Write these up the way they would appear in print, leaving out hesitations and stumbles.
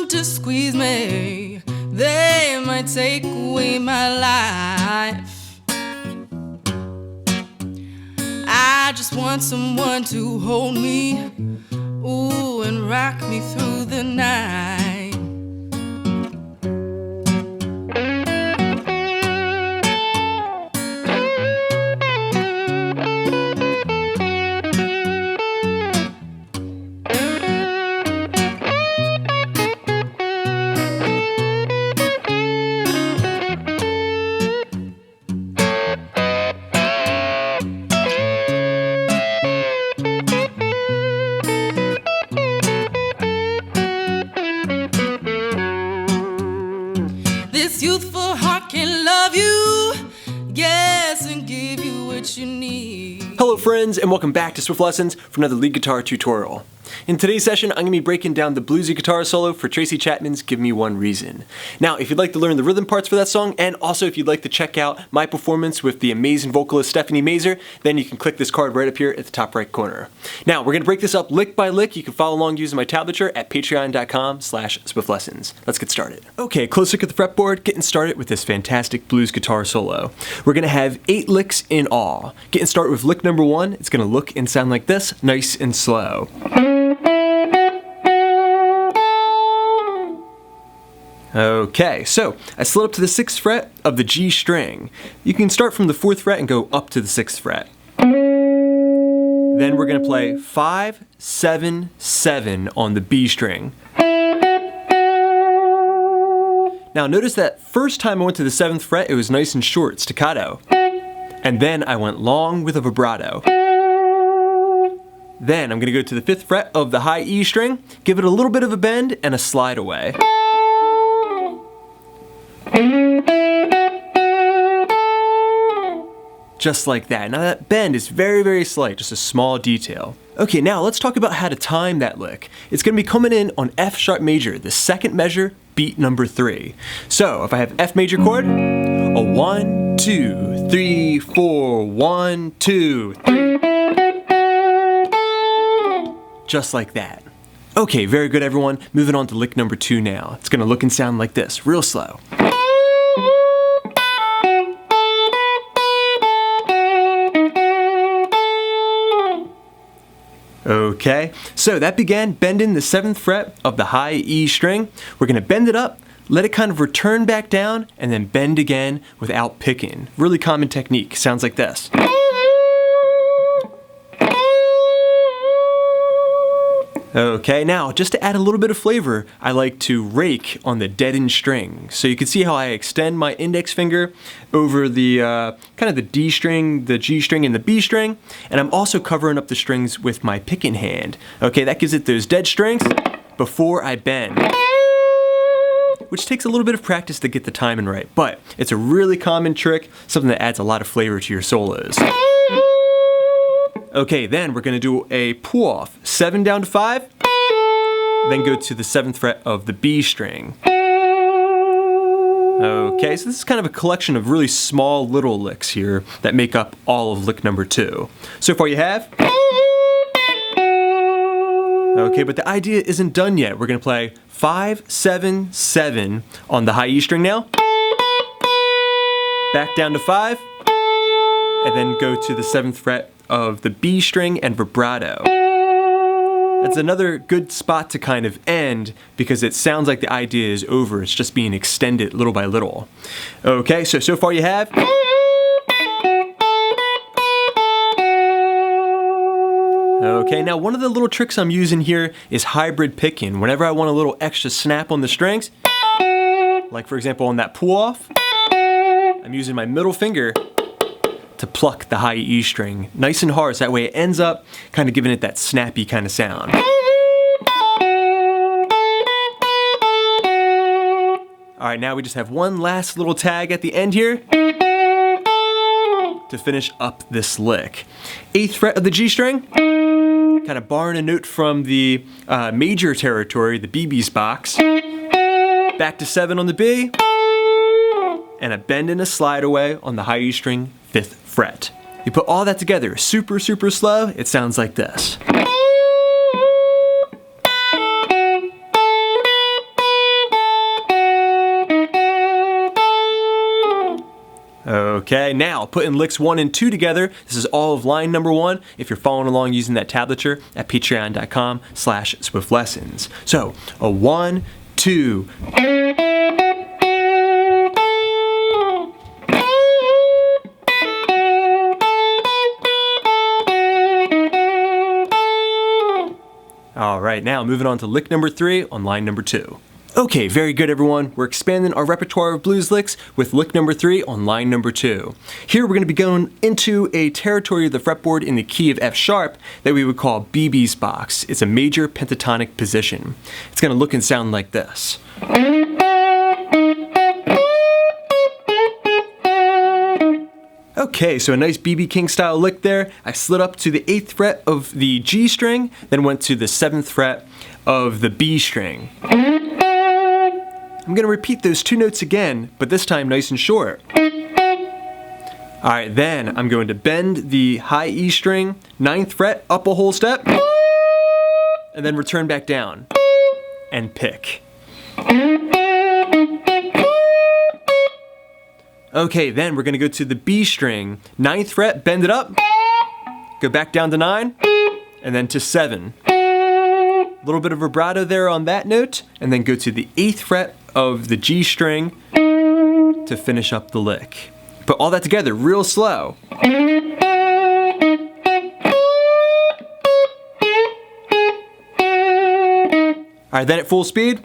want to squeeze me, they might take away my life. I just want someone to hold me, ooh, and rock me through the night. This youthful heart can love you, yes, and give you what you need. Hello friends, and welcome back to Swift Lessons for another lead guitar tutorial. In today's session, I'm going to be breaking down the bluesy guitar solo for Tracy Chapman's Give Me One Reason. Now, if you'd like to learn the rhythm parts for that song, and also if you'd like to check out my performance with the amazing vocalist Stephanie Mazur, then you can click this card right up here at the top right corner. Now, we're going to break this up lick by lick. You can follow along using my tablature at patreon.com/swiftlessons. Let's get started. Okay, close look at the fretboard, getting started with this fantastic blues guitar solo. We're going to have 8 licks in all. Getting started with lick number 1, it's going to look and sound like this, nice and slow. Okay, so I slid up to the 6th fret of the G string. You can start from the 4th fret and go up to the 6th fret. Then we're going to play 5, 7, 7 on the B string. Now notice that first time I went to the 7th fret, it was nice and short, staccato. And then I went long with a vibrato. Then I'm going to go to the 5th fret of the high E string, give it a little bit of a bend and a slide away. Just like that. Now that bend is very, very slight, just a small detail. Okay, now let's talk about how to time that lick. It's going to be coming in on F sharp major, the 2nd measure, beat number 3. So if I have F major chord, a 1, 2, 3, 4, 1, 2, 3. Just like that. Okay, very good everyone. Moving on to lick number 2 now. It's going to look and sound like this, real slow. Okay, so that began bending the 7th fret of the high E string. We're going to bend it up, let it kind of return back down, and then bend again without picking. Really common technique, sounds like this. Okay, now just to add a little bit of flavor, I like to rake on the deadened string. So you can see how I extend my index finger over the kind of the D string, the G string, and the B string, and I'm also covering up the strings with my picking hand. Okay, that gives it those dead strings before I bend, which takes a little bit of practice to get the timing right, but it's a really common trick, something that adds a lot of flavor to your solos. Okay, then we're going to do a pull off, 7 down to 5, then go to the 7th fret of the B string. Okay, so this is kind of a collection of really small little licks here that make up all of lick number 2. So far you have. Okay, but the idea isn't done yet. We're going to play 5, 7, 7 on the high E string now. Back down to 5, and then go to the 7th fret of the B string and vibrato. That's another good spot to kind of end because it sounds like the idea is over. It's just being extended little by little. Okay, so far you have. Okay, now one of the little tricks I'm using here is hybrid picking. Whenever I want a little extra snap on the strings, like for example on that pull off, I'm using my middle finger to pluck the high E string nice and hard, so that way it ends up kind of giving it that snappy kind of sound. Alright, now we just have one last little tag at the end here to finish up this lick. 8th fret of the G string, kind of borrowing a note from the major territory, the BB's box. Back to 7 on the B, and a bend and a slide away on the high E string, 5th fret. You put all that together, super, super slow, it sounds like this. Okay, now putting licks 1 and 2 together. This is all of line number 1 if you're following along using that tablature at patreon.com/swiftLessons. So, a 1, 2. All right, now moving on to lick number 3 on line number 2. Okay, very good everyone. We're expanding our repertoire of blues licks with lick number 3 on line number 2. Here we're going to be going into a territory of the fretboard in the key of F sharp that we would call BB's box. It's a major pentatonic position. It's going to look and sound like this. Okay, so a nice BB King style lick there. I slid up to the 8th fret of the G string, then went to the 7th fret of the B string. I'm going to repeat those 2 notes again, but this time nice and short. Alright, then I'm going to bend the high E string, 9th fret, up a whole step, and then return back down, and pick. Okay, then we're going to go to the B string, 9th fret, bend it up, go back down to 9, and then to 7. A little bit of vibrato there on that note, and then go to the 8th fret of the G string to finish up the lick. Put all that together real slow. Alright, then at full speed.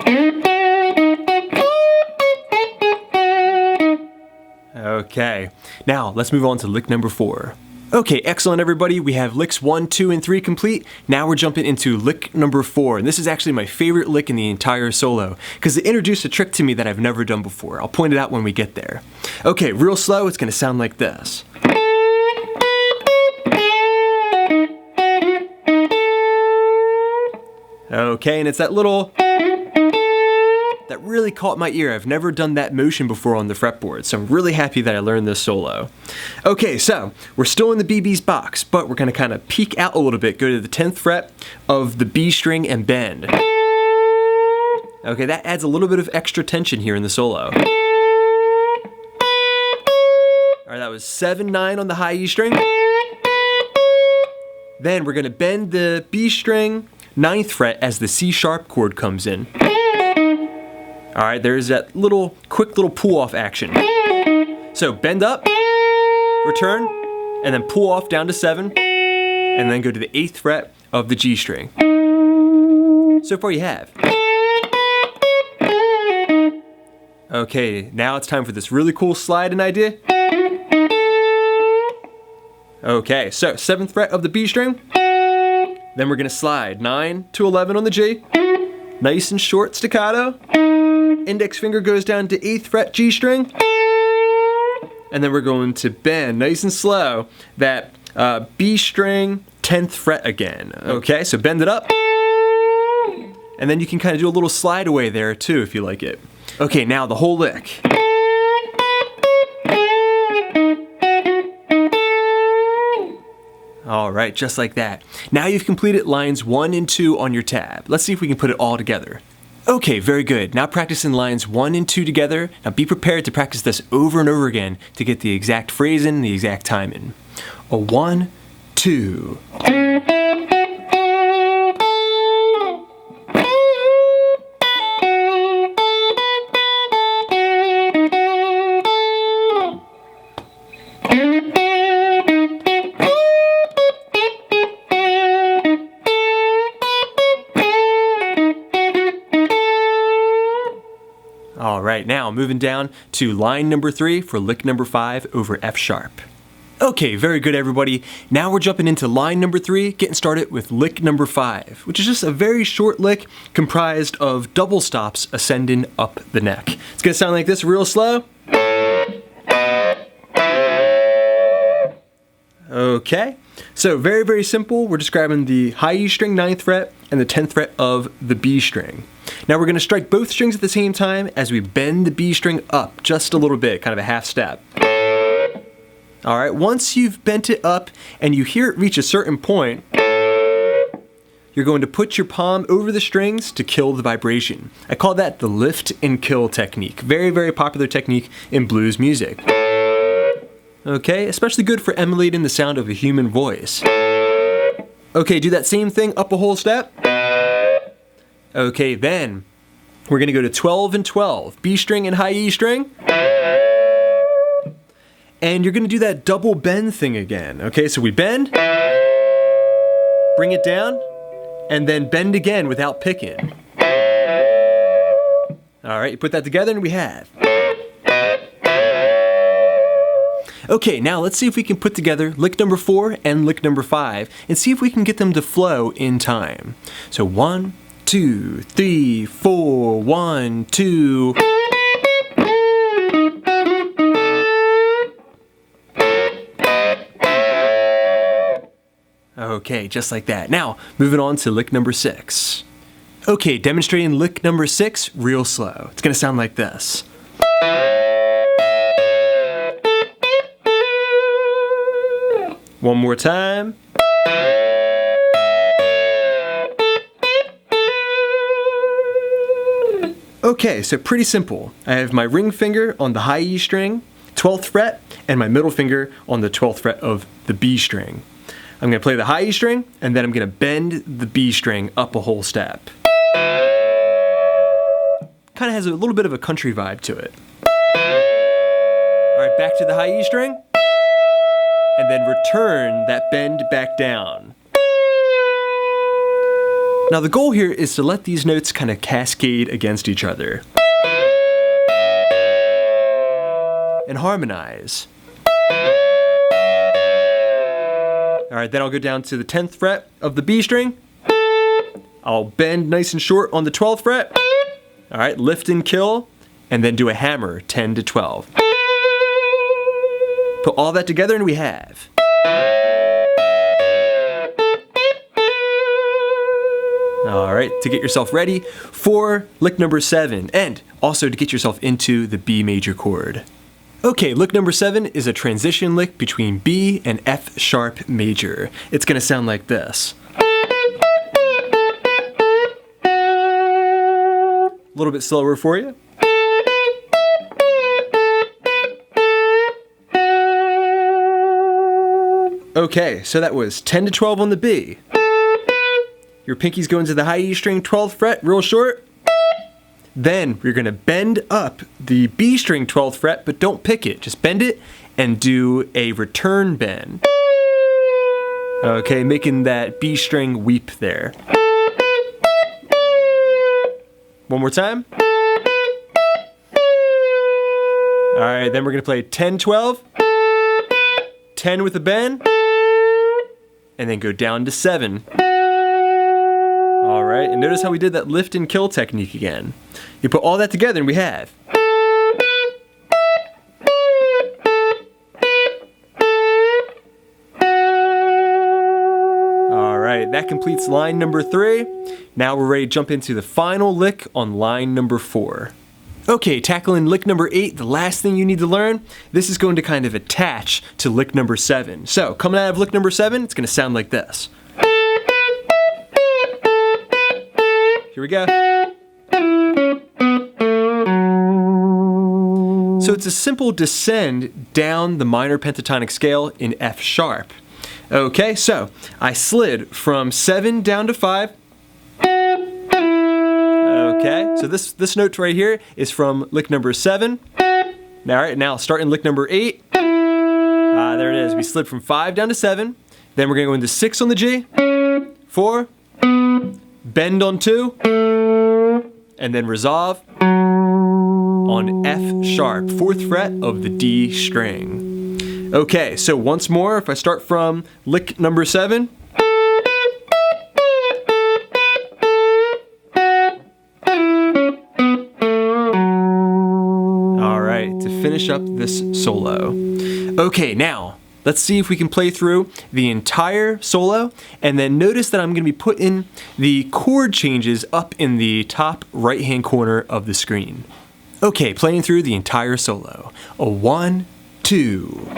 Okay, now let's move on to lick number 4. Okay, excellent everybody. We have licks 1, 2, and 3 complete. Now we're jumping into lick number 4, and this is actually my favorite lick in the entire solo, because it introduced a trick to me that I've never done before. I'll point it out when we get there. Okay, real slow, it's gonna sound like this. Okay, and it's that little... that really caught my ear. I've never done that motion before on the fretboard, so I'm really happy that I learned this solo. Okay, so we're still in the BB's box, but we're gonna kind of peek out a little bit, go to the 10th fret of the B string and bend. Okay, that adds a little bit of extra tension here in the solo. Alright, that was 7, 9 on the high E string. Then we're gonna bend the B string, 9th fret as the C sharp chord comes in. Alright, there's that quick little pull off action. So bend up, return, and then pull off down to 7, and then go to the 8th fret of the G string. So far you have. Okay, now it's time for this really cool sliding idea. Okay, so 7th fret of the B string, then we're gonna slide 9 to 11 on the G, nice and short staccato. Index finger goes down to 8th fret G string, and then we're going to bend nice and slow that B string 10th fret again. Okay, so bend it up, and then you can kind of do a little slide away there too if you like it. Okay, now the whole lick. Alright, just like that. Now you've completed lines 1 and 2 on your tab. Let's see if we can put it all together. Okay, very good. Now practicing lines 1 and 2 together. Now be prepared to practice this over and over again to get the exact phrasing and the exact timing. A 1, 2. Alright, now moving down to line number 3 for lick number 5 over F sharp. Okay, very good everybody. Now we're jumping into line number 3, getting started with lick number 5, which is just a very short lick comprised of double stops ascending up the neck. It's gonna sound like this real slow. Okay, so very, very simple. We're just grabbing the high E string 9th fret and the 10th fret of the B string. Now we're going to strike both strings at the same time as we bend the B string up just a little bit, kind of a half step. Alright, once you've bent it up and you hear it reach a certain point, you're going to put your palm over the strings to kill the vibration. I call that the lift and kill technique. Very, very popular technique in blues music. Okay, especially good for emulating the sound of a human voice. Okay, do that same thing up a whole step. Okay, then we're gonna go to 12 and 12, B string and high E string. And you're gonna do that double bend thing again. Okay, so we bend, bring it down, and then bend again without picking. All right, you put that together and we have. Okay, now let's see if we can put together lick number 4 and lick number 5 and see if we can get them to flow in time. So 1, 2, 3, 4, 1, 2. Okay, just like that. Now, moving on to lick number 6. Okay, demonstrating lick number 6 real slow. It's gonna sound like this. One more time. Okay, so pretty simple. I have my ring finger on the high E string, 12th fret, and my middle finger on the 12th fret of the B string. I'm gonna play the high E string, and then I'm gonna bend the B string up a whole step. Kind of has a little bit of a country vibe to it. All right, back to the high E string. And then return that bend back down. Now the goal here is to let these notes kind of cascade against each other. And harmonize. Alright, then I'll go down to the 10th fret of the B string. I'll bend nice and short on the 12th fret. Alright, lift and kill, and then do a hammer 10 to 12. Put all that together and we have. Alright, to get yourself ready for lick number 7, and also to get yourself into the B major chord. Okay, lick number 7 is a transition lick between B and F sharp major. It's gonna sound like this. A little bit slower for you. Okay, so that was 10 to 12 on the B. Your pinky's going to the high E string 12th fret, real short. Then we're gonna bend up the B string 12th fret, but don't pick it. Just bend it and do a return bend. Okay, making that B string weep there. One more time. All right, then we're gonna play 10, 12, 10 with a bend, and then go down to 7. All right, and notice how we did that lift and kill technique again. You put all that together and we have. All right, that completes line number 3. Now we're ready to jump into the final lick on line number 4. Okay, tackling lick number 8, the last thing you need to learn, this is going to kind of attach to lick number 7. So, coming out of lick number 7, it's going to sound like this. Here we go. So it's a simple descend down the minor pentatonic scale in F sharp. Okay, so I slid from 7 down to 5. Okay, so this note right here is from lick number 7. Now starting lick number 8. There it is. We slid from 5 down to 7. Then we're going to go into 6 on the G, 4, bend on 2, and then resolve on F sharp, 4th fret of the D string. Okay, so once more, if I start from lick number 7. Alright, to finish up this solo. Okay, now, let's see if we can play through the entire solo, and then notice that I'm going to be putting the chord changes up in the top right-hand corner of the screen. Okay, playing through the entire solo. A 1, 2.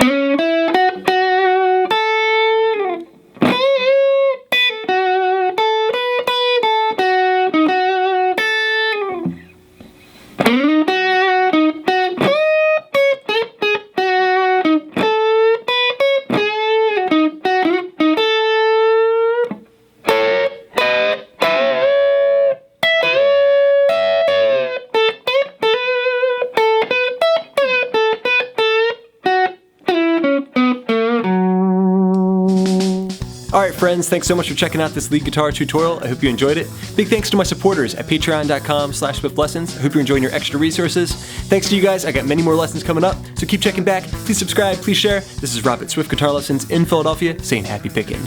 friends, thanks so much for checking out this lead guitar tutorial. I hope you enjoyed it. Big thanks to my supporters at patreon.com/swiftlessons. I hope you're enjoying your extra resources. Thanks to you guys, I got many more lessons coming up, so keep checking back. Please subscribe, please share. This is Rob at Swift Guitar Lessons in Philadelphia saying happy picking.